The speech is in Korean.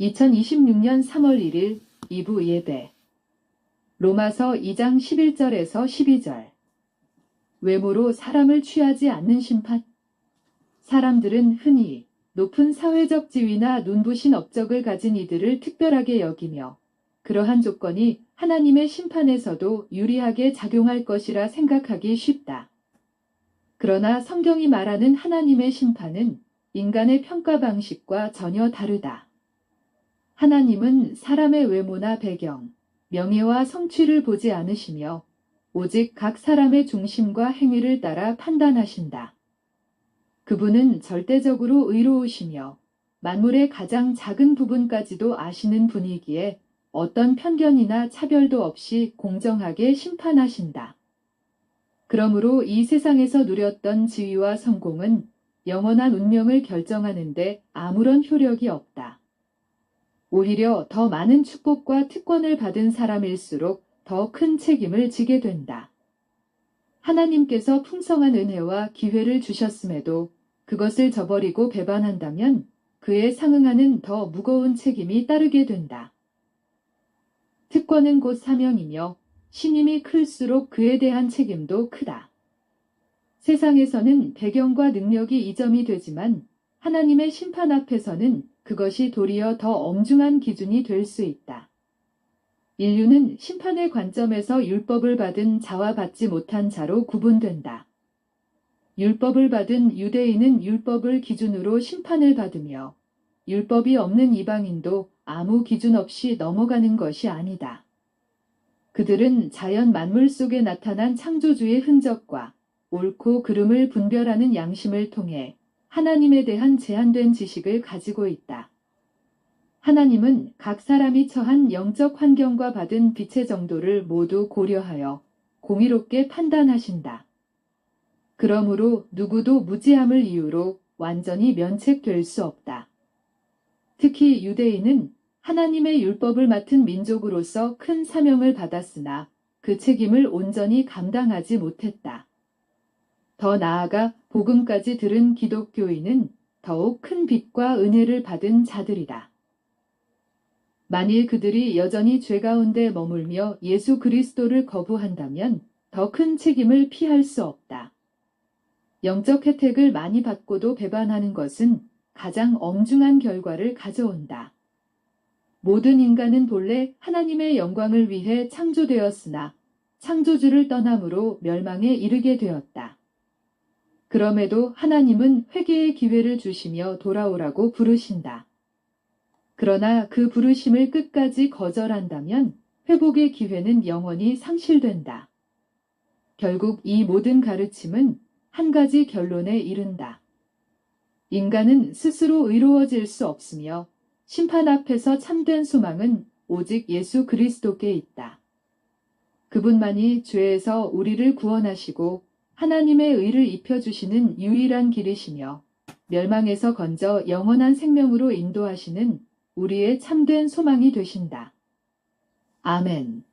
2026년 3월 1일 2부 예배. 로마서 2장 11절에서 12절. 외모로 사람을 취하지 않는 심판. 사람들은 흔히 높은 사회적 지위나 눈부신 업적을 가진 이들을 특별하게 여기며 그러한 조건이 하나님의 심판에서도 유리하게 작용할 것이라 생각하기 쉽다. 그러나 성경이 말하는 하나님의 심판은 인간의 평가 방식과 전혀 다르다. 하나님은 사람의 외모나 배경, 명예와 성취를 보지 않으시며 오직 각 사람의 중심과 행위를 따라 판단하신다. 그분은 절대적으로 의로우시며 만물의 가장 작은 부분까지도 아시는 분이기에 어떤 편견이나 차별도 없이 공정하게 심판하신다. 그러므로 이 세상에서 누렸던 지위와 성공은 영원한 운명을 결정하는 데 아무런 효력이 없다. 오히려 더 많은 축복과 특권을 받은 사람일수록 더 큰 책임을 지게 된다. 하나님께서 풍성한 은혜와 기회를 주셨음에도 그것을 저버리고 배반한다면 그에 상응하는 더 무거운 책임이 따르게 된다. 특권은 곧 사명이며 신임이 클수록 그에 대한 책임도 크다. 세상에서는 배경과 능력이 이점이 되지만 하나님의 심판 앞에서는 그것이 도리어 더 엄중한 기준이 될 수 있다. 인류는 심판의 관점에서 율법을 받은 자와 받지 못한 자로 구분된다. 율법을 받은 유대인은 율법을 기준으로 심판을 받으며 율법이 없는 이방인도 아무 기준 없이 넘어가는 것이 아니다. 그들은 자연 만물 속에 나타난 창조주의 흔적과 옳고 그름을 분별하는 양심을 통해 하나님에 대한 제한된 지식을 가지고 있다. 하나님은 각 사람이 처한 영적 환경과 받은 빛의 정도를 모두 고려하여 공의롭게 판단하신다. 그러므로 누구도 무지함을 이유로 완전히 면책될 수 없다. 특히 유대인은 하나님의 율법을 맡은 민족으로서 큰 사명을 받았으나 그 책임을 온전히 감당하지 못했다. 더 나아가 복음까지 들은 기독교인은 더욱 큰 빛과 은혜를 받은 자들이다. 만일 그들이 여전히 죄 가운데 머물며 예수 그리스도를 거부한다면 더 큰 책임을 피할 수 없다. 영적 혜택을 많이 받고도 배반하는 것은 가장 엄중한 결과를 가져온다. 모든 인간은 본래 하나님의 영광을 위해 창조되었으나 창조주를 떠남으로 멸망에 이르게 되었다. 그럼에도 하나님은 회개의 기회를 주시며 돌아오라고 부르신다. 그러나 그 부르심을 끝까지 거절한다면 회복의 기회는 영원히 상실된다. 결국 이 모든 가르침은 한 가지 결론에 이른다. 인간은 스스로 의로워질 수 없으며 심판 앞에서 참된 소망은 오직 예수 그리스도께 있다. 그분만이 죄에서 우리를 구원하시고 하나님의 의를 입혀주시는 유일한 길이시며 멸망에서 건져 영원한 생명으로 인도하시는 우리의 참된 소망이 되신다. 아멘.